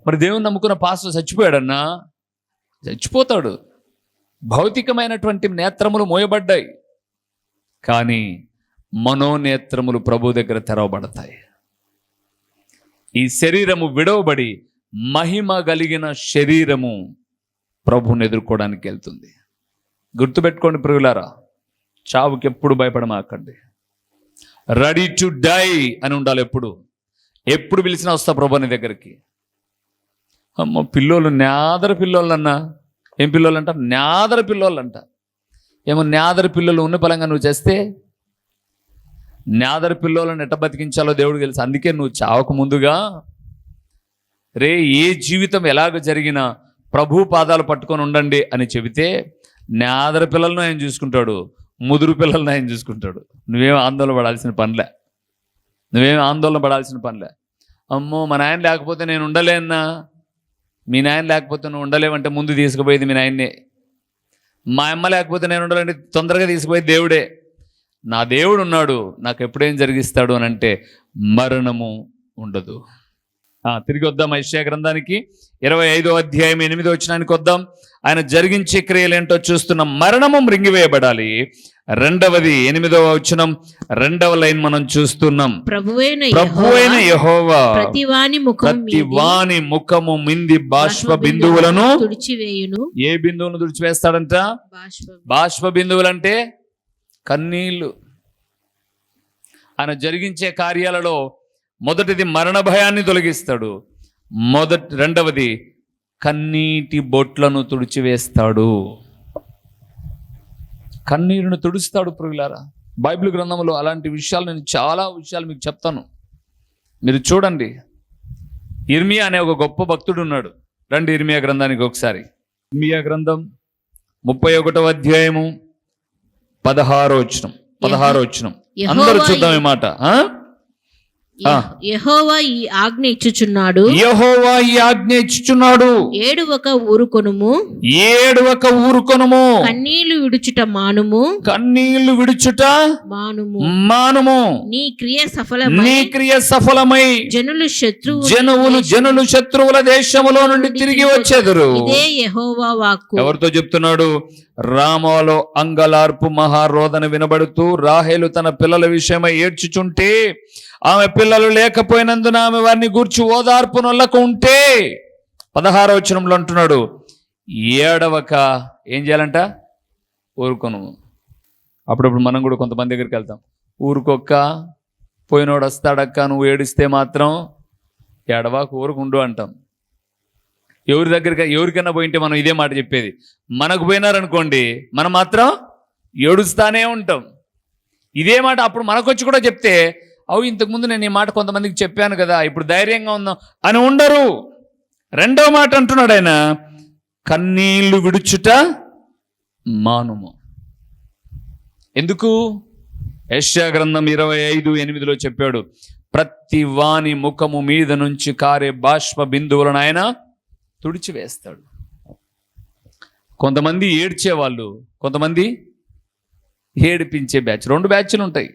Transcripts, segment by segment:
మరి దేవుని నమ్ముకున్న పాస్టర్ చచ్చిపోయాడన్నా, చచ్చిపోతాడు. భౌతికమైనటువంటి నేత్రములు మోయబడ్డాయి, కానీ మనోనేత్రములు ప్రభు దగ్గర తెరవబడతాయి. ఈ శరీరము విడవబడి మహిమ కలిగిన శరీరము ప్రభువుని ఎదుర్కోవడానికి వెళ్తుంది. గుర్తుపెట్టుకోండి ప్రియులారా, చావుకి ఎప్పుడు భయపడమాకండి. రెడీ టు డై అని ఉండాలి. ఎప్పుడు పిలిచినా వస్తా ప్రభు నీ దగ్గరికి. అమ్మ పిల్లోళ్ళు నాదర పిల్లోళ్ళన్నా, ఏం పిల్లోళ్ళంట? నాదర పిల్లోళ్ళంట. ఏమో నాదర పిల్లలు ఉన్న పలంగా నువ్వు చేస్తే నాదర పిల్లోళ్ళని ఎట్ట బతికించాలో దేవుడు తెలుసు. అందుకే నువ్వు చావకు ముందుగా ఏ జీవితం ఎలాగ జరిగినా ప్రభు పాదాలు పట్టుకొని ఉండండి అని చెబితే నాదర పిల్లలను ఆయన చూసుకుంటాడు, ముదురు పిల్లలను ఆయన చూసుకుంటాడు. నువ్వేం ఆందోళన పడాల్సిన పనిలే. అమ్మో మా నాయన లేకపోతే నేను ఉండలేన్నా. మీ నాయన లేకపోతే నువ్వు ఉండలేవంటే ముందు తీసుకుపోయేది మీ నాయన్నే. మా అమ్మ లేకపోతే నేను ఉండాలంటే తొందరగా తీసుకుపోయేది దేవుడే. నా దేవుడు ఉన్నాడు, నాకు ఎప్పుడేం జరిగిస్తాడు అని అంటే మరణము ఉండదు. తిరిగి వద్దాం యెషయా గ్రంథానికి 25వ అధ్యాయం 8వ వచనానికి వద్దాం. ఆయన జరిగించే క్రియలు ఏంటో చూస్తున్నాం. మరణము మృంగివేయబడాలి. రెండవది 8వ వచనం, 2వ లైన్ మనం చూస్తున్నాం. ప్రభువైన యెహోవా ప్రతివాని ముఖము మింది బాష్ప బిందువులను తుడిచివేయును. ఏ బిందువులను తుడిచివేస్తాడంట? బాష్ప బిందువులు అంటే కన్నీళ్లు. ఆయన జరిగించే కార్యాలలో మొదటిది మరణ భయాన్ని తొలగిస్తాడు. రెండవది కన్నీటి బొట్లను తుడిచివేస్తాడు. కన్నీరును తుడుస్తాడు. ప్రియులారా, బైబిల్ గ్రంథంలో అలాంటి విషయాలు నేను చాలా విషయాలు మీకు చెప్తాను, మీరు చూడండి. ఇర్మియా అనే ఒక గొప్ప భక్తుడు ఉన్నాడు. రండి ఇర్మియా గ్రంథానికి ఒకసారి. ఇర్మియా గ్రంథం 31వ అధ్యాయము 16వ వచనం. అందరూ చూద్దాం ఈ మాట. యెహోవా ఈ ఆజ్ఞ ఇచ్చుచున్నాడు. ఏడువక ఊరుకొనుము. కన్నీళ్లు విడుచుట మానుము. నీ క్రియ సఫలమై జనులు శత్రువుల దేశములో నుండి తిరిగి వచ్చెదరు. ఇదే యెహోవా వాక్కు. ఎవరితో చెప్తున్నాడు? రామాలో అంగలార్పు మహారోదన వినబడుతూ రాహేలు తన పిల్లల విషయమై ఏడ్చుచుంటే, ఆమె పిల్లలు లేకపోయినందున ఆమె వారిని గూర్చి ఓదార్పు నొల్లకు ఉంటే 16వ వచనంలో అంటున్నాడు, ఏడవక ఏం చేయాలంట? ఊరుకోను. అప్పుడప్పుడు మనం కూడా కొంతమంది దగ్గరికి వెళ్తాం, ఊరుకొక్క పోయినోడు వస్తాడక్క, నువ్వు ఏడిస్తే మాత్రం ఏడవాకు ఊరుకుండు అంటాం. ఎవరికైనా పోయింటే మనం ఇదే మాట చెప్పేది. మనకు పోయినారనుకోండి మనం మాత్రం ఏడుస్తానే ఉంటాం. ఇదే మాట అప్పుడు మనకొచ్చి కూడా చెప్తే, ఇంతకుముందు నేను ఈ మాట కొంతమందికి చెప్పాను కదా, ఇప్పుడు ధైర్యంగా ఉందాం అని ఉండరు. రెండవ మాట అంటున్నాడు ఆయన, కన్నీళ్లు విడుచుట మానుము. ఎందుకు? యెషయా గ్రంథం 25:8 చెప్పాడు, ప్రతి వాని ముఖము మీద నుంచి కారే బాష్ప బిందువులను ఆయన తుడిచివేస్తాడు. కొంతమంది ఏడ్చేవాళ్ళు, కొంతమంది ఏడిపించే బ్యాచ్. 2 బ్యాచ్లు ఉంటాయి.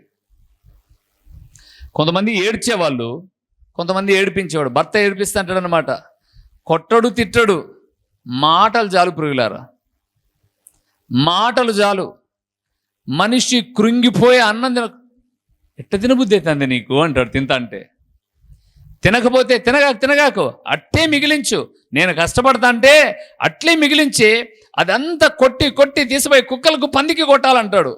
కొంతమంది ఏడ్చేవాళ్ళు, కొంతమంది ఏడిపించేవాడు. భర్త ఏడిపిస్తా అంటాడు అనమాట. కొట్టడు తిట్టడు, మాటలు చాలు పురుగులారా, మాటలు చాలు. మనిషి కృంగిపోయే అన్నం ఎట్ట తినబుద్ధి అవుతుంది నీకు అంటాడు. తింటా అంటే తినకపోతే తినగాకు అట్టే మిగిలించు. నేను కష్టపడతా అంటే అట్లే మిగిలించి అదంతా కొట్టి తీసిపోయి కుక్కలకు పందికి కొట్టాలంటాడు.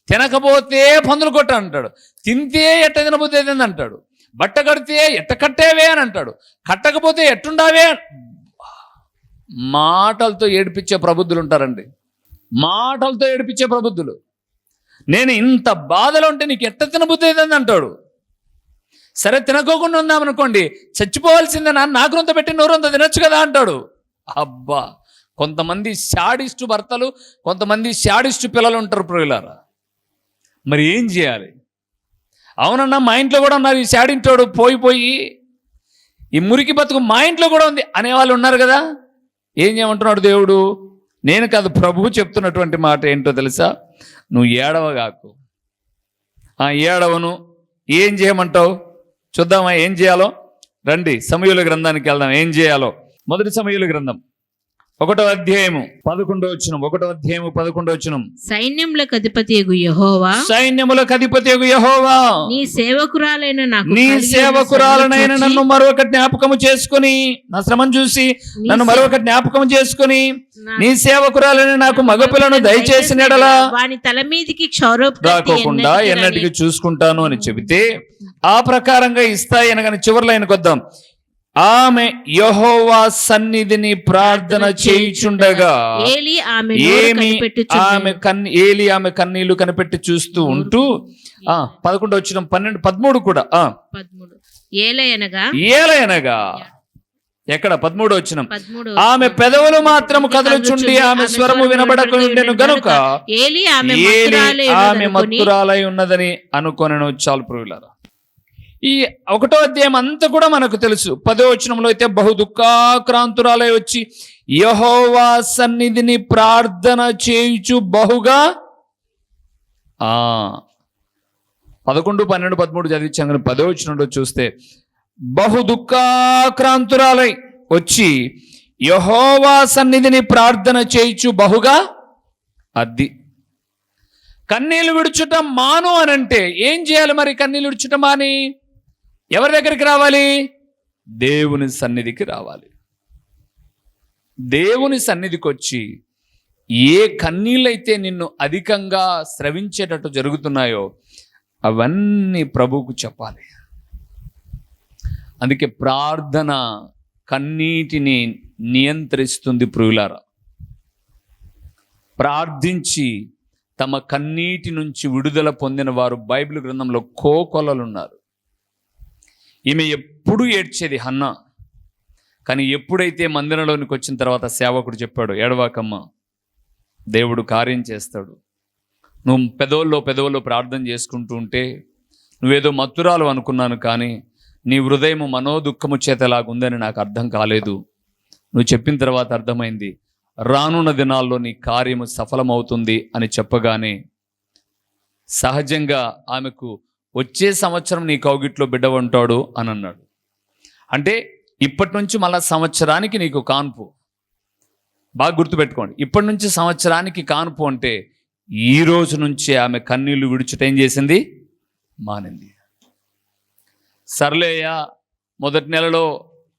తినకపోతే పందులు కొట్టాలంటాడు. తింటే ఎట్ట తినబుద్ధి అవుతుంది అంటాడు. బట్ట కడితే ఎట్ట కట్టేవే అని అంటాడు. కట్టకపోతే ఎట్టుండావే. మాటలతో ఏడిపించే ప్రబుద్ధులు ఉంటారండి. మాటలతో ఏడిపించే ప్రబుద్ధులు. నేను ఇంత బాధలో ఉంటే నీకు ఎట్ట తినబుద్ధి అవుతుంది అంటాడు. సరే తినకోకుండా ఉందామనుకోండి, చచ్చిపోవాల్సిందే నాకు రొంత పెట్టి నోరంత తినొచ్చు కదా అంటాడు. అబ్బా, కొంతమంది శాడిస్టు భర్తలు, కొంతమంది శాడిస్టు పిల్లలు ఉంటారు ప్రియులారా. మరి ఏం చేయాలి? అవునన్నా, మా ఇంట్లో కూడా ఉన్నారు ఈ శాడింటోడు, పోయి ఈ మురికి బతుకు మా ఇంట్లో కూడా ఉంది అనేవాళ్ళు ఉన్నారు కదా. ఏం చేయమంటున్నాడు దేవుడు? నేను కాదు, ప్రభువు చెప్తున్నటువంటి మాట ఏంటో తెలుసా? నువ్వు ఏడవగాకు. ఏడవను. ఏం చేయమంటావు? చూద్దామా ఏం చేయాలో. రండి సమూయేలు గ్రంథానికి వెళ్దాం. ఏం చేయాలో మొదటి సమూయేలు గ్రంథం 1వ అధ్యాయము 11 సైన్యములకు అధిపతియగు యెహోవా, సైన్యములకు అధిపతియగు యెహోవా, నీ సేవకురాలైన నాకు నీ కలిగిన సేవకురాలనైన శ్రమను నన్ను మరొక జ్ఞాపకము చేసుకుని, నా శ్రమను చూసి నన్ను మరొక జ్ఞాపకం చేసుకుని, నీ సేవకురాలైన నాకు మగపిల్లను దయచేసిన ఎడలా వాని తల మీదికి క్షౌరపు రాకోకుండా ఎన్నటికి చూసుకుంటాను అని చెబితే ఆ ప్రకారంగా ఇస్తాయి అనగానే చివరిలో ఆయనకొద్దాం. ఆమె యెహోవా సన్నిధిని ప్రార్థన చేయుచుండగా ఏలీ ఆమె నోరు కనిపెట్టుచుండెను. ఏలి ఆమె కన్నీళ్లు కనిపెట్టి చూస్తూ ఉంటూ 11 13 కూడా 13 ఏలయనగా ఎక్కడ 13 13 ఆమె పెదవులు మాత్రం కదలుచుండి ఆమె స్వరము వినబడకుండెను గనుక ఏలీ ఆమె ఆమె మత్తురాలై ఉన్నదని అనుకొనెను. చాలు ప్రియులారా, ఈ 1వ అధ్యాయం అంతా కూడా మనకు తెలుసు. 10వ వచనంలో అయితే బహు దుఃఖాక్రాంతురాలై వచ్చి యెహోవా సన్నిధిని ప్రార్థన చేయుచు బహుగా 11, 12, 13 చదివించాం కానీ 10వ వచనంలో చూస్తే బహు దుఃఖాక్రాంతురాలై వచ్చి యెహోవా సన్నిధిని ప్రార్థన చేయుచు బహుగా అద్ది. కన్నీళ్లు విడుచుట మాను అనంటే ఏం చేయాలి మరి? కన్నీళ్లు విడుచుట మాని ఎవరి దగ్గరికి రావాలి? దేవుని సన్నిధికి రావాలి. దేవుని సన్నిధికి వచ్చి ఏ కన్నీళ్ళైతే నిన్ను అధికంగా స్రవించేటట్టు జరుగుతున్నాయో అవన్నీ ప్రభువుకు చెప్పాలి. అందుకే ప్రార్థన కన్నీటిని నియంత్రిస్తుంది ప్రియులారా. ప్రార్థించి తమ కన్నీటి నుంచి విడుదల పొందిన వారు బైబిల్ గ్రంథంలో కోకొల్లలు ఉన్నారు. ఈమె ఎప్పుడు ఏడ్చేది హన్నా, కానీ ఎప్పుడైతే మందిరంలోనికి వచ్చిన తర్వాత సేవకుడు చెప్పాడు, ఏడవాకమ్మ, దేవుడు కార్యం చేస్తాడు. నువ్వు పెదవుల్లో ప్రార్థన చేసుకుంటూ ఉంటే నువ్వేదో మత్తురాలు అనుకున్నాను, కానీ నీ హృదయం మనోదుఃఖము చేతలాగుందని నాకు అర్థం కాలేదు. నువ్వు చెప్పిన తర్వాత అర్థమైంది, రానున్న దినాల్లో నీ కార్యము సఫలమవుతుంది అని చెప్పగానే సహజంగా ఆమెకు వచ్చే సంవత్సరం నీ కౌగిట్లో బిడ్డ ఉంటాడు అని అన్నాడు. అంటే ఇప్పటి నుంచి మళ్ళా సంవత్సరానికి నీకు కాన్పు. బాగా గుర్తుపెట్టుకోండి, ఇప్పటి నుంచి సంవత్సరానికి కాన్పు అంటే ఈ రోజు నుంచే ఆమె కన్నీళ్లు విడుచుట ఏం చేసింది? మానింది. సర్లేయ మొదటి నెలలో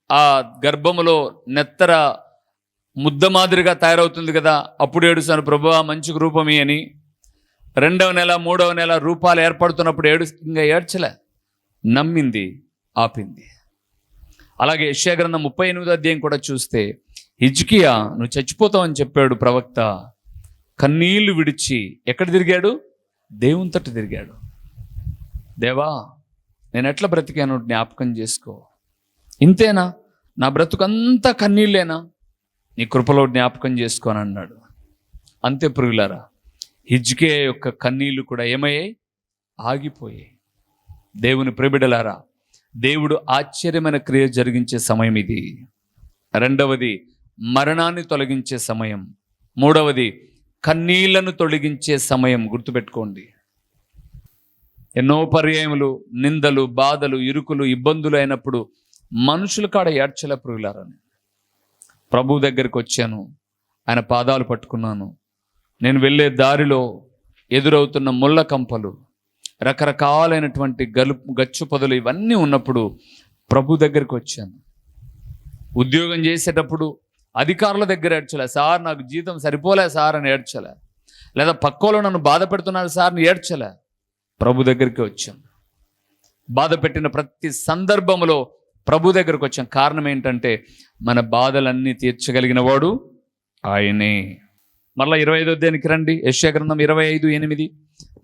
ఆ గర్భములో నెత్తర ముద్ద మాదిరిగా తయారవుతుంది కదా, అప్పుడు ఏడుస్తాను ప్రభువా మంచి రూపమి అని. 2వ నెల 3వ నెల రూపాలు ఏర్పడుతున్నప్పుడు ఇంకా ఏడ్చలే, నమ్మింది, ఆపింది. అలాగే యెషయా గ్రంథం 38వ అధ్యాయం కూడా చూస్తే హిజ్కియా నువ్వు చచ్చిపోతావని చెప్పాడు ప్రవక్త. కన్నీళ్లు విడిచి ఎక్కడ తిరిగాడు? దేవుని తట్టు తిరిగాడు. దేవా నేను ఎట్లా బ్రతికాను జ్ఞాపకం చేసుకో. ఇంతేనా? నా బ్రతుకంతా కన్నీళ్ళేనా? నీ కృపలో జ్ఞాపకం చేసుకోని అన్నాడు. అంతే ప్రియులారా, హిజ్కియా యొక్క కన్నీళ్లు కూడా ఏమయ్యాయి? ఆగిపోయాయి. దేవుని ప్రియబిడ్డలారా, దేవుడు ఆశ్చర్యమైన క్రియ జరిగించే సమయం ఇది. 2వది మరణాన్ని తొలగించే సమయం. 3వది కన్నీళ్లను తొలగించే సమయం. గుర్తుపెట్టుకోండి, ఎన్నో పర్యాయములు నిందలు, బాధలు, ఇరుకులు, ఇబ్బందులు అయినప్పుడు మనుషుల కాడ ఏడ్చలే ప్రియులారని. ప్రభు దగ్గరికి వచ్చాను, ఆయన పాదాలు పట్టుకున్నాను. నేను వెళ్ళే దారిలో ఎదురవుతున్న ముళ్ళ కంపలు, రకరకాలైనటువంటి గచ్చు పొదలు ఇవన్నీ ఉన్నప్పుడు ప్రభు దగ్గరికి వచ్చాను. ఉద్యోగం చేసేటప్పుడు అధికారుల దగ్గర ఏడ్చలే, సార్ నాకు జీతం సరిపోలే సార్ అని ఏడ్చలే. లేదా పక్కోలో నన్ను బాధ పెడుతున్నారు సార్ అని ఏడ్చలే. ప్రభు దగ్గరికి వచ్చాను. బాధ పెట్టిన ప్రతి సందర్భంలో ప్రభు దగ్గరకు వచ్చాం. కారణం ఏంటంటే మన బాధలన్నీ తీర్చగలిగిన వాడు ఆయనే. మరలా 25వ అధ్యాయానికి రండి. యెషయా గ్రంథం 25:8.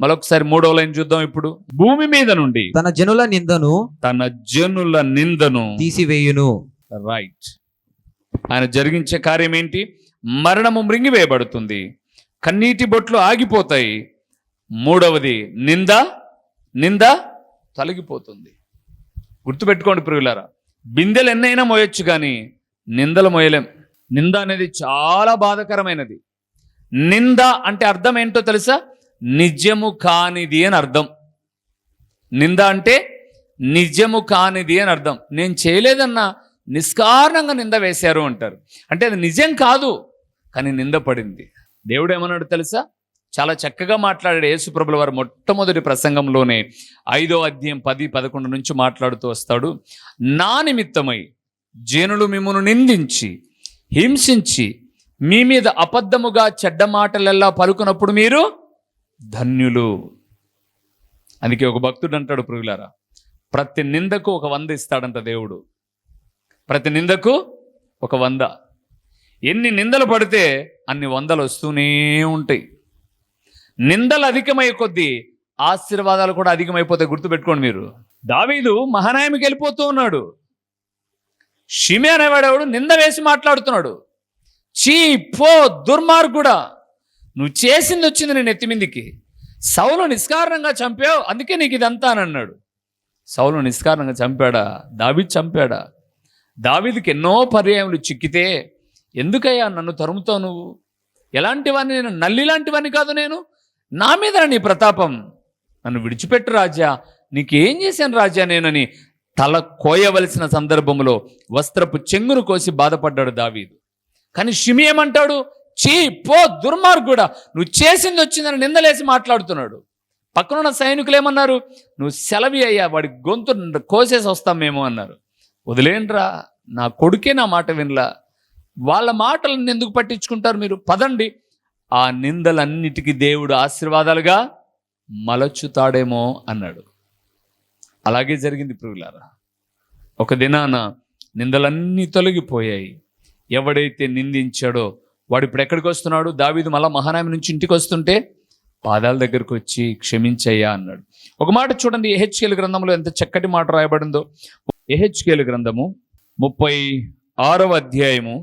మరొకసారి 3వ లైన్ చూద్దాం. ఇప్పుడు భూమి మీద నుండి తన జనుల నిందను తీసివేయును. రైట్. ఆయన జరిగించే కార్యం ఏంటి? మరణము మృంగివేయబడుతుంది, కన్నీటి బొట్లు ఆగిపోతాయి. 3వది నింద తొలగిపోతుంది. గుర్తుపెట్టుకోండి ప్రియులారా, బిందెలు ఎన్నైనా మోయొచ్చు కానీ నిందలు మోయలేం. నింద అనేది చాలా బాధకరమైనది. నింద అంటే అర్థం ఏంటో తెలుసా? నిజము కానిది అని అర్థం. నింద అంటే నిజము కానిది అని అర్థం. నేను చేయలేదన్నా నిష్కారణంగా నింద వేశారు అంటారు. అంటే అది నిజం కాదు, కానీ నింద పడింది. దేవుడు ఏమన్నాడు తెలుసా? చాలా చక్కగా మాట్లాడాడు యేసుప్రభుల వారు మొట్టమొదటి ప్రసంగంలోనే 5వ అధ్యాయం 10-11 నుంచి మాట్లాడుతూ వస్తాడు. నా నిమిత్తమై జనులు మిమ్మును నిందించి హింసించి మీ మీద అబద్ధముగా చెడ్డ మాటలెల్లా పలుకున్నప్పుడు మీరు ధన్యులు. అందుకే ఒక భక్తుడు అంటాడు, ప్రియులారా, ప్రతి నిందకు ఒక 100 ఇస్తాడంట దేవుడు. ప్రతి నిందకు ఒక 100. ఎన్ని నిందలు పడితే అన్ని 100లు వస్తూనే ఉంటాయి. నిందలు అధికమయ్యే కొద్దీ ఆశీర్వాదాలు కూడా అధికమైపోతాయి. గుర్తుపెట్టుకోండి మీరు. దావీదు మహానాయమికి వెళ్ళిపోతూ ఉన్నాడు. షిమే అనేవాడేవాడు నింద వేసి మాట్లాడుతున్నాడు. చీ పో దుర్మార్గుడా, నువ్వు చేసింది వచ్చింది నేను ఎత్తిమిందికి. సౌలు నిష్కారణంగా చంపావు, అందుకే నీకు ఇదంతా అని అన్నాడు. సౌలు నిష్కారణంగా చంపాడా? దావీదు చంపాడా? దావీదుకి ఎన్నో పర్యాయములు చిక్కితే, ఎందుకయ్యా నన్ను తరుముతావు నువ్వు? ఎలాంటి వాడిని నేను? నల్లిలాంటి వాడిని కాదు నేను. నా మీద నీ ప్రతాపం, నన్ను విడిచిపెట్టు రాజా, నీకేం చేశాను రాజా నేనని తల కోయవలసిన సందర్భంలో వస్త్రపు చెంగును కోసి బాధపడ్డాడు దావీదు. కానీ షిమి ఏమంటాడు? చీ పో దుర్మార్గుడా, నువ్వు చేసింది వచ్చిందని నిందలేసి మాట్లాడుతున్నాడు. పక్కనున్న సైనికులు ఏమన్నారు? నువ్వు సెలవి అయ్యా, వాడి గొంతు కోసేసి వస్తాం మేము అన్నారు. వదిలేండ్రా, నా కొడుకే నా మాట వినలా, వాళ్ళ మాటలను ఎందుకు పట్టించుకుంటారు మీరు? పదండి. ఆ నిందలన్నిటికీ దేవుడు ఆశీర్వాదాలుగా మలచుతాడేమో అన్నాడు. అలాగే జరిగింది ప్రియులారా. ఒక దినాన నిందలన్నీ తొలగిపోయాయి. ఎవడైతే నిందించాడో వాడు ఇప్పుడు ఎక్కడికి వస్తున్నాడు? దావీదు మళ్ళా మహానాయమి నుంచి ఇంటికి వస్తుంటే పాదాల దగ్గరకు వచ్చి క్షమించయ్యా అన్నాడు. ఒక మాట చూడండి, యెహెజ్కేలు గ్రంథంలో ఎంత చక్కటి మాట రాయబడిందో. యెహెజ్కేలు గ్రంథము 36వ అధ్యాయము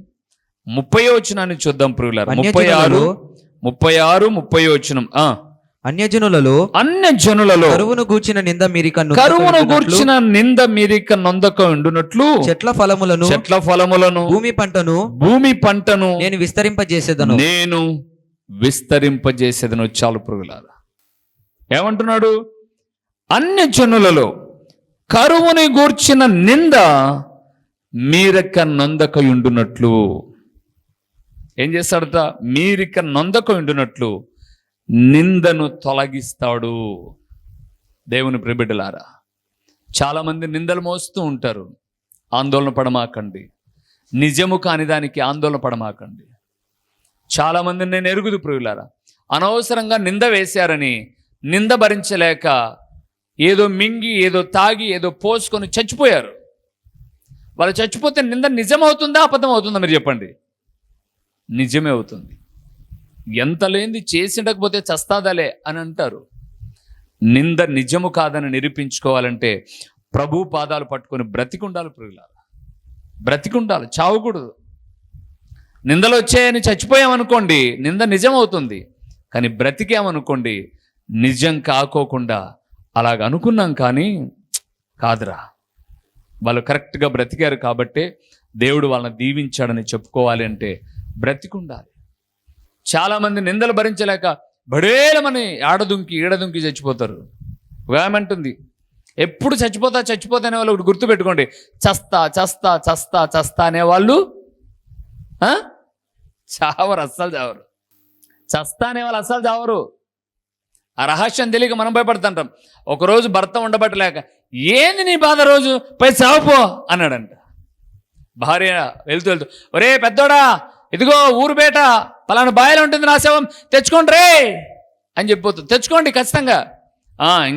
30వ వచనాన్ని చూద్దాం ప్రియులారా. 36-30 వచనం. అన్యజనులలో కరువును గూర్చిన నింద మీరిక నొందక ఉండునట్లు చెట్ల ఫలములను భూమి పంటను నేను విస్తరింపజేసేదను. చాలు ప్రియులారా. ఏమంటున్నాడు? అన్యజనులలో కరువుని గూర్చిన నింద మీరిక నొందక ఉండునట్లు. ఏం చేస్తాడట? మీరిక నొందక ఉండునట్లు నిందను తొలగిస్తాడు. దేవుని ప్రియబిడ్డలారా, చాలామంది నిందలు మోస్తూ ఉంటారు. ఆందోళన పడమాకండి. నిజము కాని దానికి ఆందోళన పడమాకండి. చాలామంది నేను ఎరుగుదు ప్రియులారా, అనవసరంగా నింద వేశారని నింద భరించలేక ఏదో మింగి ఏదో తాగి ఏదో పోసుకొని చచ్చిపోయారు. వాళ్ళు చచ్చిపోతే నింద నిజమవుతుందా అబద్ధం అవుతుందా? మీరు చెప్పండి. నిజమే అవుతుంది. ఎంత లేనిది చేసిండకపోతే చస్తాదలే అని అంటారు. నింద నిజము కాదని నిరూపించుకోవాలంటే ప్రభు పాదాలు పట్టుకొని బ్రతికుండాలి ప్రియులారా. బ్రతికుండాలి, చావకూడదు. నిందలు వచ్చాయని చచ్చిపోయామనుకోండి, నింద నిజం అవుతుంది. కానీ బ్రతికామనుకోండి, నిజం కాకోకుండా అలాగ అనుకున్నాం కానీ కాదురా, వాళ్ళు కరెక్ట్గా బ్రతికారు కాబట్టే దేవుడు వాళ్ళని దీవించాడని చెప్పుకోవాలి అంటే బ్రతికుండాలి. చాలామంది నిందలు భరించలేక బడేలమని ఈడదుంకి చచ్చిపోతారు. ఏమంటుంది? ఎప్పుడు చచ్చిపోతా అనే వాళ్ళు ఒకటి గుర్తుపెట్టుకోండి, చస్తా అనేవాళ్ళు చావరు, అస్సలు చావరు. చస్తా అనేవాళ్ళు అస్సలు చావరు. ఆ రహస్యం తెలియక మనం భయపడుతుంటాం. ఒకరోజు భర్త ఉండబట్టలేక, ఏంది నీ బాధ రోజు, పై చావుపో అన్నాడంట. భార్య వెళ్తూ ఒరే పెద్దోడా, ఇదిగో ఊరు బేట పలానా బాయిలో ఉంటుంది నా శవం, తెచ్చుకోండి రే అని చెప్పిపోతుంది. తెచ్చుకోండి ఖచ్చితంగా.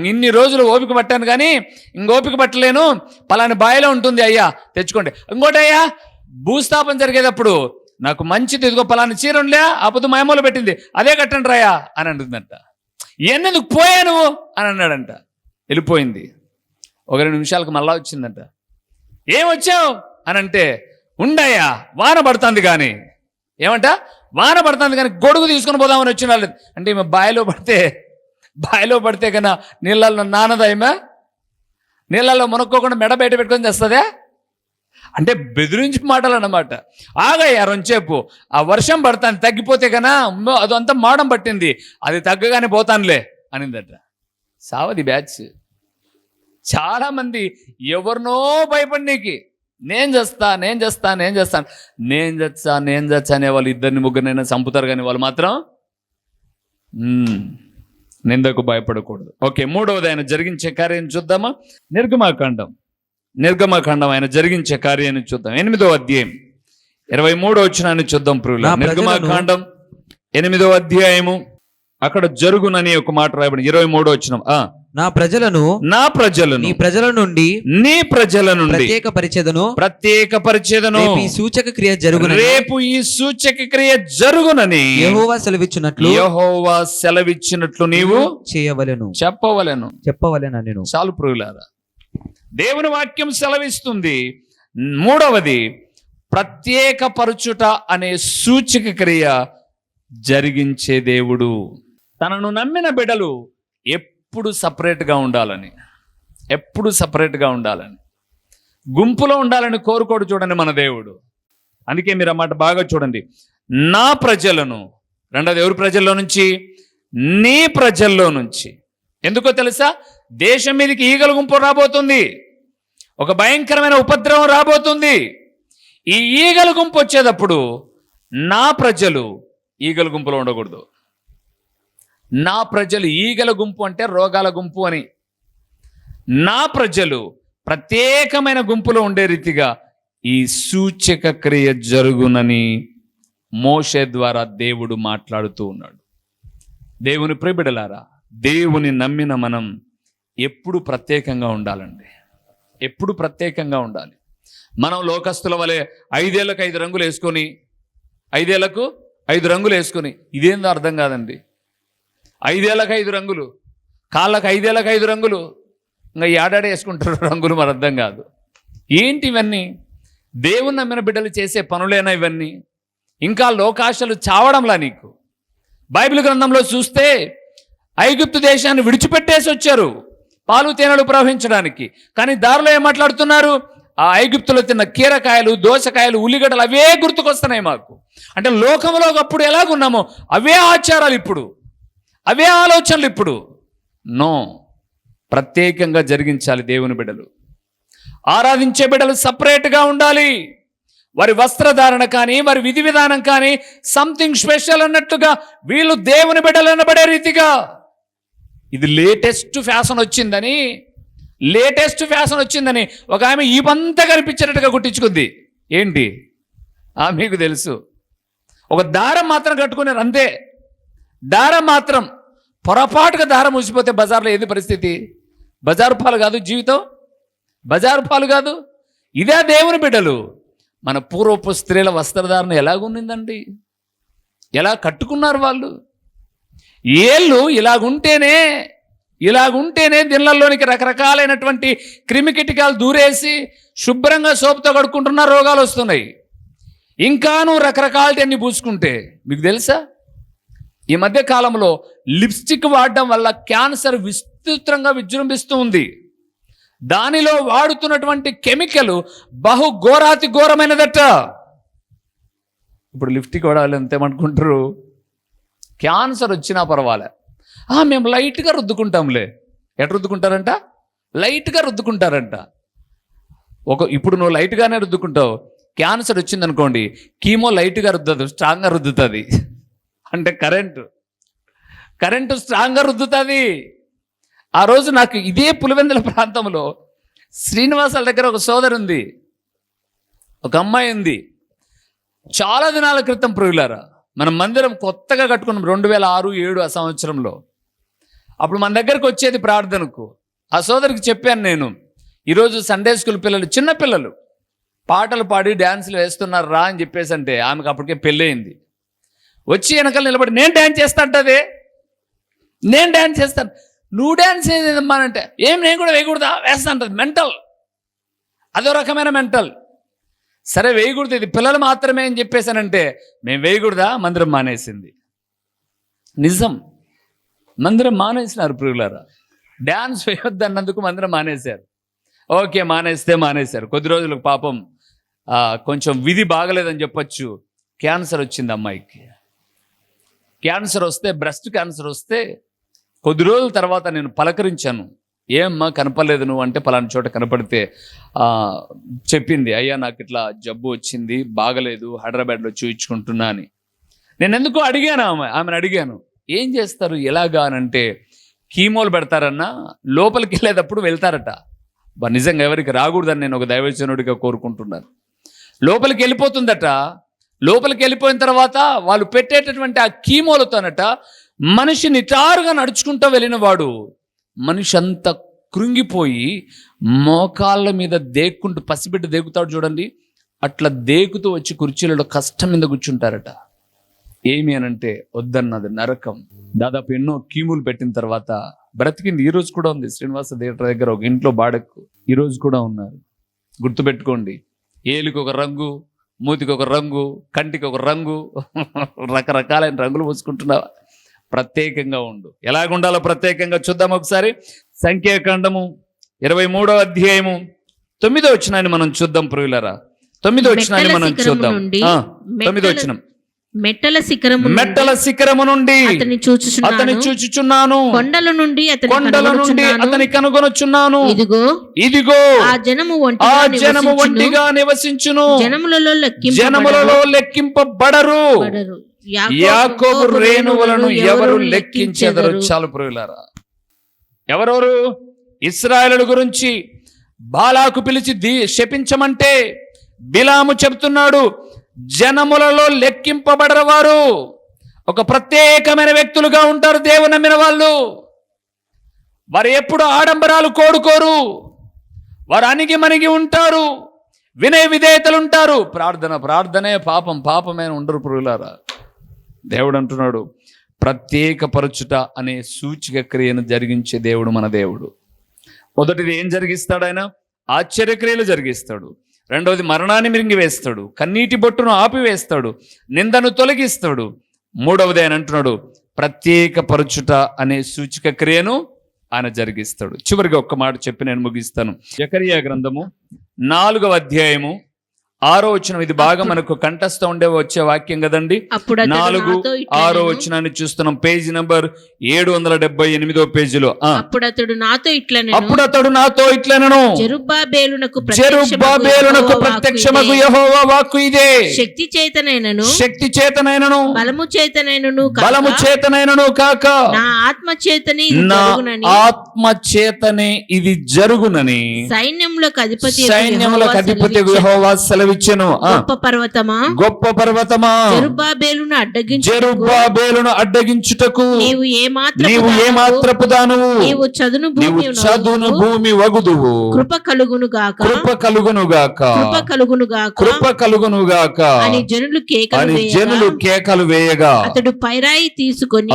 ఇన్ని రోజులు ఓపిక పట్టాను కానీ ఇంకోపిక పట్టలేను, పలానా బాయిలో ఉంటుంది అయ్యా తెచ్చుకోండి. ఇంకోటి అయ్యా, భూస్థాపన జరిగేటప్పుడు నాకు మంచిది, ఇదిగో పలానా చీర ఉండలే అప్పుడు మయమూలు పెట్టింది, అదే కట్టండి రాయా అని అంటుందంట. ఎందుకు పోయా నువ్వు అని అన్నాడంట. వెళ్ళిపోయింది. 2 నిమిషాలకు మళ్ళా వచ్చిందంట. ఏం వచ్చావు అని అంటే, ఉండయ్యా వాన పడుతుంది కానీ, ఏమంట వాన పడుతుంది కానీ గొడుగు తీసుకొని పోదామని వచ్చిన వాళ్ళు అంటే, ఈమె బాయిలో పడితే కన్నా నీళ్ళల్లో నానదాయమా? నీళ్ళల్లో మునక్కోకుండా మెడ బయట పెట్టుకొని చేస్తుందా? అంటే బెదిరించి మాటలు అన్నమాట. ఆగయ్యా రొంచేపు, ఆ వర్షం పడతాను తగ్గిపోతే కన్నా అదంతా మాడం పట్టింది, అది తగ్గగానే పోతానులే అనిందట. సావది బ్యాచ్, చాలా మంది ఎవరినో భయపడినీకి నేను చస్తా అనే వాళ్ళు ఇద్దరిని ముగ్గురినైనా చంపుతారు, కానీ వాళ్ళు మాత్రం నిందకు భయపడకూడదు. ఓకే, మూడవది ఆయన జరిగించే కార్యాన్ని చూద్దామా? నిర్గమకాండం ఆయన జరిగించే కార్యాన్ని చూద్దాం. 8వ అధ్యాయం 23వ వచనాన్ని చూద్దాం ప్రియులారా. నిర్గమకాండం 8వ అధ్యాయము అక్కడ జరుగునని ఒక మాట రాయబడి 23వ వచనం. నా ప్రజలను నీ ప్రజల నుండి ప్రత్యేకపరిచెదను రేపు ఈ సూచక క్రియ జరుగునని యెహోవా సెలవిచ్చినట్లు నీవు చేయవలెను, చెప్పవలెను. చాలు ప్రియులారా, దేవుని వాక్యం సెలవిస్తుంది. మూడవది ప్రత్యేకపరచుట అనే సూచక క్రియ జరిగించే దేవుడు. తనను నమ్మిన బిడ్డలు ఎప్పుడు సపరేట్గా ఉండాలని, గుంపులో ఉండాలని కోరుకోడు. చూడండి మన దేవుడు. అందుకే మీరు ఆ మాట బాగా చూడండి. నా ప్రజలను, రెండోది ఎవరి ప్రజల్లో నుంచి? నీ ప్రజల్లో నుంచి. ఎందుకో తెలుసా? దేశం మీదకి ఈగల గుంపు రాబోతుంది, ఒక భయంకరమైన ఉపద్రవం రాబోతుంది. ఈ ఈగల గుంపు వచ్చేటప్పుడు నా ప్రజలు ఈగల గుంపులో ఉండకూడదు. నా ప్రజలు ఈగల గుంపు అంటే రోగాల గుంపు అని. నా ప్రజలు ప్రత్యేకమైన గుంపులో ఉండే రీతిగా ఈ సూచక క్రియ జరుగునని మోషే ద్వారా దేవుడు మాట్లాడుతూ ఉన్నాడు. దేవుని ప్రియబిడ్డలారా, దేవుని నమ్మిన మనం ఎప్పుడు ప్రత్యేకంగా ఉండాలండి, ఎప్పుడు ప్రత్యేకంగా ఉండాలి. మనం లోకస్తుల వలె 5 ఏళ్ళకు 5 రంగులు వేసుకొని, 5 ఏళ్లకు 5 రంగులు వేసుకొని, ఇదేందో అర్థం కాదండి. 5 ఏళ్ళకు 5 రంగులు, కాళ్ళకు 5 ఏళ్ళకు 5 రంగులు, ఇంకా ఏడాడే వేసుకుంటారు రంగులు, మరి అర్థం కాదు. ఏంటి ఇవన్నీ? దేవుని నమ్మిన బిడ్డలు చేసే పనులేనా ఇవన్నీ? ఇంకా లోకాశలు చావడంలా నీకు? బైబిల్ గ్రంథంలో చూస్తే ఐగుప్తు దేశాన్ని విడిచిపెట్టేసి వచ్చారు పాలు తేనెలు ప్రవహించడానికి. కానీ దారిలో ఏం మాట్లాడుతున్నారు? ఆ ఐగుప్తులో తిన్న కీరకాయలు, దోసకాయలు, ఉల్లిగడ్డలు అవే గుర్తుకొస్తున్నాయి మాకు. అంటే లోకంలో అప్పుడు ఎలాగున్నామో అవే ఆచారాలు ఇప్పుడు, అవే ఆలోచనలు ఇప్పుడు. నో, ప్రత్యేకంగా జరిగించాలి. దేవుని బిడ్డలు, ఆరాధించే బిడ్డలు సపరేట్గా ఉండాలి. వారి వస్త్రధారణ కానీ, వారి విధి విధానం కానీ సంథింగ్ స్పెషల్ అన్నట్టుగా వీళ్ళు దేవుని బిడ్డలు అనబడే రీతిగా. ఇది లేటెస్ట్ ఫ్యాషన్ వచ్చిందని ఒక ఆమె ఈవంతా కనిపించేటట్టుగా కుట్టించుకుంది. ఏంటి? మీకు తెలుసు, ఒక దారం మాత్రం కట్టుకున్నారు అంతే. దారం మాత్రం పొరపాటుగా దారం మూసిపోతే బజార్లో ఏది పరిస్థితి? బజారు పాలు కాదు జీవితం, బజారు పాలు కాదు. ఇదే దేవుని బిడ్డలు. మన పూర్వపు స్త్రీల వస్త్రధారణ ఎలాగుండిందండి? ఎలా కట్టుకున్నారు వాళ్ళు? ఏళ్ళు ఇలాగుంటేనే దిళ్ళల్లోనికి రకరకాలైనటువంటి క్రిమికిటికాలు దూరేసి శుభ్రంగా సోపుతో కడుక్కుంటున్న రోగాలు వస్తున్నాయి. ఇంకా నువ్వు రకరకాలటి అన్ని పూసుకుంటే, మీకు తెలుసా ఈ మధ్య కాలంలో లిప్స్టిక్ వాడడం వల్ల క్యాన్సర్ విస్తృతంగా విజృంభిస్తూ ఉంది. దానిలో వాడుతున్నటువంటి కెమికల్ బహుఘోరాతి ఘోరమైనదట. ఇప్పుడు లిప్స్టిక్ వాడాలి అంతేమనుకుంటారు, క్యాన్సర్ వచ్చినా పర్వాలే, మేము లైట్గా రుద్దుకుంటాంలే. ఎట్లా రుద్దుకుంటారంట? లైట్గా రుద్దుకుంటారంట. ఇప్పుడు నువ్వు లైట్గానే రుద్దుకుంటావు, క్యాన్సర్ వచ్చిందనుకోండి, కీమో లైట్గా రుద్దదు, స్ట్రాంగ్గా రుద్దుతుంది. అంటే కరెంటు స్ట్రాంగ్గా రుద్దుతుంది. ఆ రోజు నాకు ఇదే పులివెందుల ప్రాంతంలో శ్రీనివాసాల దగ్గర ఒక సోదరు ఉంది, ఒక అమ్మాయి ఉంది. చాలా దినాల క్రితం ప్రియులారా, మన మందిరం కొత్తగా కట్టుకున్నాం 2006-07 ఆ సంవత్సరంలో. అప్పుడు మన దగ్గరకు వచ్చేది ప్రార్థనకు. ఆ సోదరికి చెప్పాను నేను, ఈరోజు సండే స్కూల్ పిల్లలు, చిన్న పిల్లలు పాటలు పాడి డ్యాన్సులు వేస్తున్నారు రా అని చెప్పేసి అంటే, ఆమెకు అప్పటికే పెళ్ళయింది. వచ్చి వెనకాల నిలబడి నేను డ్యాన్స్ చేస్తా అంటదే, నేను డ్యాన్స్ చేస్తాను. నువ్వు డ్యాన్స్ వేసేదమ్మా అంటే, నేను కూడా వేయకూడదా? వేస్తా అంటది. మెంటల్, అదో రకమైన మెంటల్. సరే వేయకూడదు, ఇది పిల్లలు మాత్రమే అని చెప్పేసానంటే, మేము వేయకూడదా? మందిరం మానేసింది. నిజం, మందిరం మానేసినారు ప్రియులారా. డ్యాన్స్ వేయొద్దన్నందుకు మందిరం మానేశారు. ఓకే, మానేశారు. కొద్ది రోజులకు పాపం కొంచెం విధి బాగలేదని చెప్పొచ్చు, క్యాన్సర్ వచ్చింది అమ్మాయికి. క్యాన్సర్ వస్తే, బ్రెస్ట్ క్యాన్సర్ వస్తే కొద్ది రోజుల తర్వాత నేను పలకరించాను. ఏమ్మా కనపడలేదు నువ్వు అంటే పలానా చోట కనపడితే చెప్పింది, అయ్యా నాకు ఇట్లా జబ్బు వచ్చింది, బాగలేదు, హైదరాబాద్లో చూయించుకుంటున్నా అని. నేను ఎందుకో అడిగాను ఆమెను అడిగాను, ఏం చేస్తారు ఎలాగా అని అంటే, కీమోలు పెడతారన్నా లోపలికి వెళ్ళేటప్పుడు వెళ్తారట. నిజంగా ఎవరికి రాకూడదని నేను ఒక దైవజనుడిగా కోరుకుంటున్నాను. లోపలికి వెళ్ళిపోతుందట. లోపలికి వెళ్ళిపోయిన తర్వాత వాళ్ళు పెట్టేటటువంటి ఆ కీమోలతోనట మనిషి నిటారుగా నడుచుకుంటూ వెళ్ళిన వాడు మనిషి అంతా కృంగిపోయి మోకాళ్ళ మీద దేక్కుంటూ, పసిబిడ్డ దేకుతాడు చూడండి, అట్లా దేకుతూ వచ్చి కుర్చీలలో కష్టం మీద కూర్చుంటారట. ఏమి అనంటే వద్దన్నది నరకం. దాదాపు ఎన్నో కీములు పెట్టిన తర్వాత బ్రతికింది. ఈ రోజు కూడా ఉంది శ్రీనివాస థియేటర్ దగ్గర ఒక ఇంట్లో బాడకు, ఈరోజు కూడా ఉన్నారు. గుర్తుపెట్టుకోండి, ఏలికి ఒక రంగు, మూతికి ఒక రంగు, కంటికి ఒక రంగు, రకరకాలైన రంగులు పూసుకుంటున్నావా? ప్రత్యేకంగా ఉండు. ఎలాగుండాలో ప్రత్యేకంగా చూద్దాం ఒకసారి. సంఖ్యాకాండము 23వ అధ్యాయము 9వ వచనాన్ని మనం చూద్దాం ప్రియులారా. 9వ వచనాన్ని మనం చూద్దాం. 9వ వచనం. మెట్టల శిఖరము నుండి అతని చూచుచున్నాను, కొండల నుండి అతని కనుగొనుచున్నాను. ఇదిగో ఆ జనము ఒంటిగా నివసించును, జనములలో లెక్కింపబడరు, యాకోబు రేణువులను ఎవరు లెక్కించెదరు. చాలు ప్రియులారా. ఎవరెవరు? ఇశ్రాయేలు గురించి బాలాకు పిలిచి శపించమంటే బిలాము చెబుతున్నాడు, జనములలో లెక్కింపబడరు వారు. ఒక ప్రత్యేకమైన వ్యక్తులుగా ఉంటారు దేవుని నమ్మిన వాళ్ళు. వారు ఎప్పుడు ఆడంబరాలు కోరుకోరు, వారు అణిగి మణిగి ఉంటారు, వినయ విధేయతలు ఉంటారు. ప్రార్థనే పాపమే ఉండరు ప్రియులారా. దేవుడు అంటున్నాడు, ప్రత్యేకపరచుట అనే సూచిక క్రియను జరిగించే దేవుడు మన దేవుడు. మొదటిది ఏం జరిగిస్తాడు ఆయన? ఆశ్చర్యక్రియలు జరిగిస్తాడు. రెండవది మరణాన్ని మింగివేస్తాడు, కన్నీటి బొట్టును ఆపివేస్తాడు, నిందను తొలగిస్తాడు. మూడవది ఆయన అంటున్నాడు, ప్రత్యేకపరచుట అనే సూచిక క్రియను ఆయన జరిగిస్తాడు. చివరిగా ఒక్క మాట చెప్పి నేను ముగిస్తాను. జకరియా గ్రంథము 4వ అధ్యాయము 6వ వచనం. ఇది బాగా మనకు కంఠస్థ ఉండే వచ్చే వాక్యం కదండి. 4-6 వచనాన్ని చూస్తున్నాం. పేజీ నంబర్ 778వ పేజీలో. అప్పుడు అతడు నాతో ఇట్లనెను, జెరుబ్బాబేలునకు ప్రత్యక్షమగు యెహోవా వాక్కు ఇదే, శక్తి చేతనైనను బలము చేతనైనను కాక నా ఆత్మ చేతనే ఇది జరుగునని సైన్యములకు అధిపతి యెహోవా సెలవిచ్చెను. గొప్ప పర్వతమా జెరుబ్బాబేలును అడ్డగించుటకు నీవు ఏ మాత్రపు దానవు, నీవు చదును భూమి వగుదువు. కృప కలుగును గాక అని జనులు కేకలు వేయగా అతడు పైరాయి తీసుకొని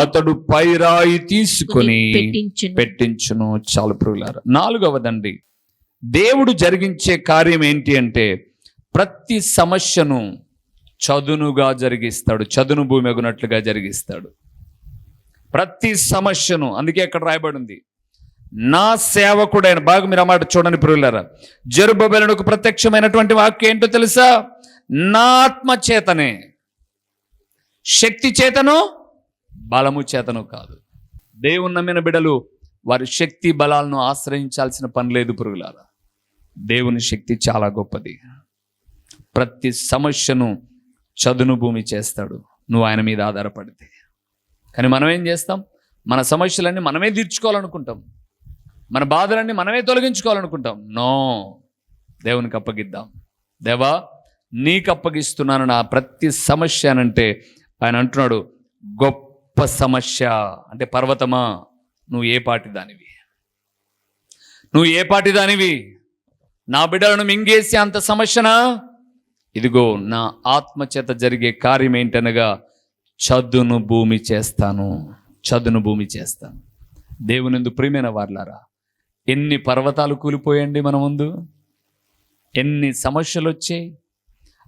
పెట్టించును. చాలు ప్రియులారా. 4వదండి, దేవుడు జరిగించే కార్యం ఏంటి అంటే ప్రతి సమస్యను చదునుగా జరిగిస్తాడు, చదును భూమి అగునట్లుగా జరిగిస్తాడు ప్రతి సమస్యను. అందుకే అక్కడ రాయబడి ఉంది, నా సేవకుడైన. బాగా మీరు అన్నమాట చూడండి ప్రియులారా. జెరుబ్బాబేలునకు ప్రత్యక్షమైనటువంటి వాక్యం ఏంటో తెలుసా? నా ఆత్మ చేతనే, శక్తి చేతను బలము చేతను కాదు. దేవుని నమ్మిన బిడ్డలు వారి శక్తి బలాలను ఆశ్రయించాల్సిన పని లేదు ప్రియులారా. దేవుని శక్తి చాలా గొప్పది. ప్రతి సమస్యను చదును భూమి చేస్తాడు నువ్వు ఆయన మీద ఆధారపడితే. కానీ మనం ఏం చేస్తాం? మన సమస్యలన్నీ మనమే తీర్చుకోవాలనుకుంటాం, మన బాధలన్నీ మనమే తొలగించుకోవాలనుకుంటాం. నో, దేవునికి అప్పగిద్దాం. దేవా, నీకు అప్పగిస్తున్నాను నా ప్రతి సమస్య అనంటే ఆయన అంటున్నాడు, గొప్ప సమస్య అంటే పర్వతమా నువ్వు ఏ పాటి దానివి, నా బిడ్డలను మింగేసి అంత సమస్యనా? ఇదిగో నా ఆత్మచేత జరిగే కార్యం ఏంటనగా చదును భూమి చేస్తాను. దేవునిందు ప్రియమైన వారలారా, ఎన్ని పర్వతాలు కూలిపోయండి మన ముందు, ఎన్ని సమస్యలు వచ్చాయి.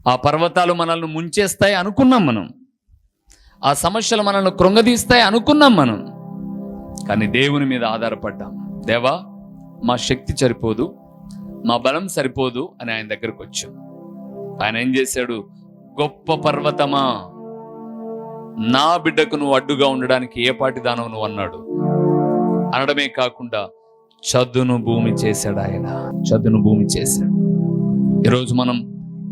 ఆ పర్వతాలు మనల్ని ముంచేస్తాయి అనుకున్నాం మనం, ఆ సమస్యలు మనల్ని కృంగదీస్తాయి అనుకున్నాం మనం. కానీ దేవుని మీద ఆధారపడ్డాం. దేవా, మా శక్తి సరిపోదు, మా బలం సరిపోదు అని ఆయన దగ్గరకు వచ్చాం. ఆయన ఏం చేశాడు? గొప్ప పర్వతమా నా బిడ్డకు నువ్వు అడ్డుగా ఉండడానికి ఏ పాటి దానవు నువ్వు అన్నాడు. అనడమే కాకుండా చదును భూమి చేశాడు ఆయన. చదును భూమి చేశాడు. ఈరోజు మనం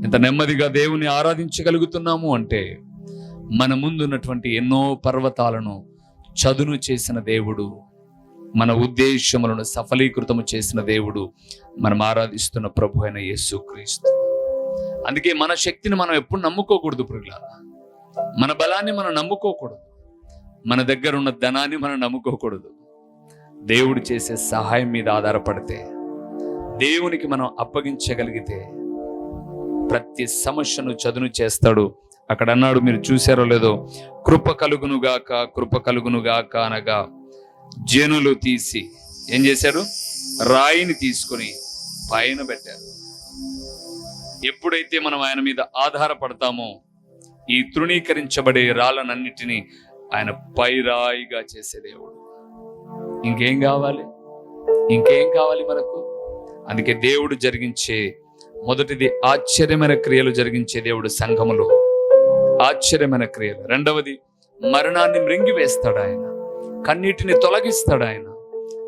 ఇంత నెమ్మదిగా దేవుని ఆరాధించగలుగుతున్నాము అంటే మన ముందున్నటువంటి ఎన్నో పర్వతాలను చదును చేసిన దేవుడు, మన ఉద్దేశములను సఫలీకృతము చేసిన దేవుడు, మనం ఆరాధిస్తున్న ప్రభు అయిన యేసుక్రీస్తు. అందుకే మన శక్తిని మనం ఎప్పుడు నమ్ముకోకూడదు ప్రియులారా. మన బలాన్ని మనం నమ్ముకోకూడదు. మన దగ్గర ఉన్న ధనాన్ని మనం నమ్ముకోకూడదు. దేవుడు చేసే సహాయం మీద ఆధారపడితే, దేవునికి మనం అప్పగించగలిగితే ప్రతి సమస్యను చదును చేస్తాడు. అక్కడ అన్నాడు, మీరు చూశారో లేదో, కృప కలుగునుగాక, కృప కలుగునుగాక అనగా జనులు తీసి ఏం చేశారు? రాయిని తీసుకొని పైన పెట్టారు. ఎప్పుడైతే మనం ఆయన మీద ఆధారపడతామో ఈ తృణీకరించబడే రాళ్ళనన్నిటినీ ఆయన పైరాయిగా చేసే దేవుడు. ఇంకేం కావాలి? ఇంకేం కావాలి మనకు? అందుకే దేవుడు జరిగించే మొదటిది ఆశ్చర్యమైన క్రియలు జరిగించే దేవుడు సంఘములో. ఆశ్చర్యమైన క్రియలు. రెండవది, మరణాన్ని మృంగివేస్తాడు ఆయన. కన్నీటిని తొలగిస్తాడు ఆయన.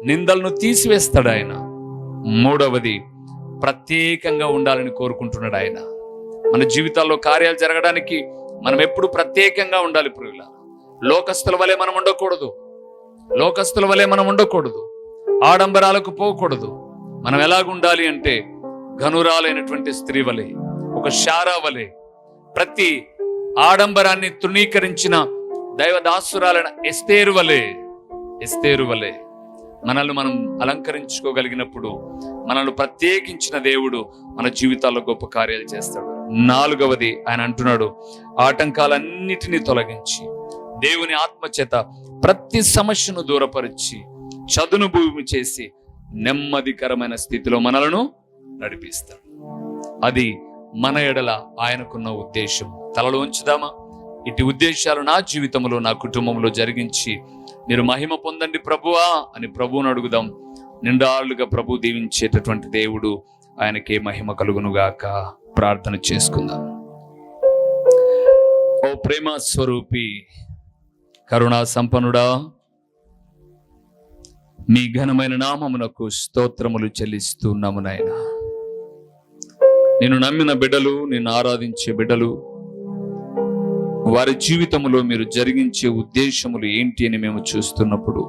నిందలను తీసివేస్తాడు ఆయన. మూడవది, ప్రత్యేకంగా ఉండాలని కోరుకుంటున్నాడు ఆయన. మన జీవితాల్లో కార్యాలు జరగడానికి మనం ఎప్పుడు ప్రత్యేకంగా ఉండాలి ప్రియులారా. లోకస్తుల వలె మనం ఉండకూడదు. లోకస్తుల వలె మనం ఉండకూడదు. ఆడంబరాలకు పోకూడదు. మనం ఎలాగుండాలి అంటే ఘనురాలైనటువంటి స్త్రీ వలె, ఒక శారా వలె, ప్రతి ఆడంబరాన్ని తృణీకరించిన దైవదాసురాలైన ఎస్తేరు వలె మనల్ని మనం అలంకరించుకోగలిగినప్పుడు మనల్ని ప్రత్యేకించిన దేవుడు మన జీవితాల్లో గొప్ప కార్యాలు చేస్తాడు. నాలుగవది, ఆయన అంటున్నాడు, ఆటంకాలన్నిటినీ తొలగించి దేవుని ఆత్మచేత ప్రతి సమస్యను దూరపరిచి చదును భూమి చేసి నెమ్మదికరమైన స్థితిలో మనలను నడిపిస్తాడు. అది మన ఎడల ఆయనకున్న ఉద్దేశం. తలలో ఉంచుదామా? ఇటు ఉద్దేశాలు నా జీవితంలో, నా కుటుంబంలో జరిగించి మీరు మహిమ పొందండి ప్రభువా అని ప్రభువును అడుగుదాం. నిండాళ్ళుగా ప్రభు దీవించేటటువంటి దేవుడు. ఆయనకే మహిమ కలుగునుగాక. ప్రార్థన చేసుకుందాం. ఓ ప్రేమ స్వరూపి, కరుణా సంపన్నుడా, మీ ఘనమైన నామమునకు స్తోత్రములు చెల్లిస్తున్నాము నాయనా. నిన్ను నమ్మిన బిడ్డలు, నిన్ను ఆరాధించే బిడ్డలు, వారి జీవితంలో మీరు జరిగించే ఉద్దేశములు ఏంటి అని మేము చూస్తున్నప్పుడు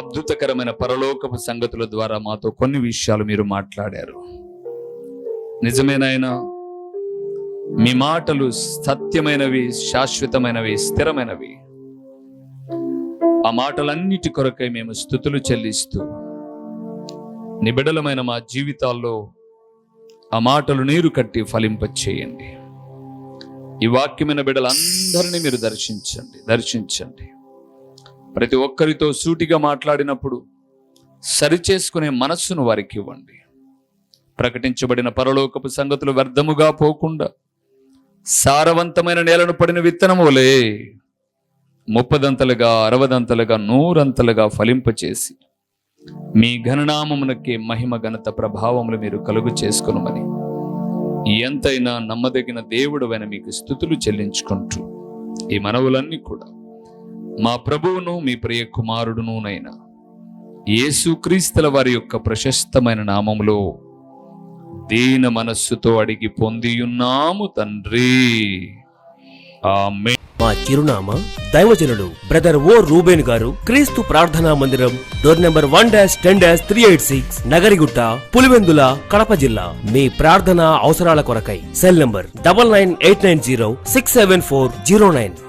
అద్భుతకరమైన పరలోకపు సంగతుల ద్వారా మాతో కొన్ని విషయాలు మీరు మాట్లాడారు. నిజమేనాయనా, మీ మాటలు సత్యమైనవి, శాశ్వతమైనవి, స్థిరమైనవి. ఆ మాటలన్నిటి కొరకై మేము స్తుతులు చెల్లిస్తూ నిబిడలమైన మా జీవితాల్లో ఆ మాటలు నీరు కట్టి ఫలింపచేయండి. ఈ వాక్యమైన బిడ్డలందరినీ మీరు దర్శించండి. ప్రతి ఒక్కరితో సూటిగా మాట్లాడినప్పుడు సరిచేసుకునే మనస్సును వారికి ఇవ్వండి. ప్రకటించబడిన పరలోకపు సంగతులు వ్యర్థముగా పోకుండా సారవంతమైన నేలను పడిన విత్తనములే 30 60 100 ఫలింపచేసి మీ ఘననామమునకే మహిమ ఘనత ప్రభావములు మీరు కలుగు చేసుకొనుమని ఎంతైనా నమ్మదగిన దేవుడవైన మీకు స్తుతులు చెల్లించుకుంటూ ఈ మనవులన్నీ కూడా మా ప్రభువును మీ ప్రియ కుమారుడునునైనా యేసుక్రీస్తుల వారి యొక్క ప్రశస్తమైన నామములో దీన మనస్సుతో అడిగి పొందియున్నాము తండ్రి. ఆమేన్. మా చిరునామా దైవజనుడు బ్రదర్ ఓ రూబేన్ గారు, క్రీస్తు ప్రార్థనా మందిరం, డోర్ నెంబర్ 1-10-386, నగరిగుట్ట, పులివెందుల, కడప జిల్లా. మీ ప్రార్థనా అవసరాల కొరకై సెల్ నంబర్ 9989067409.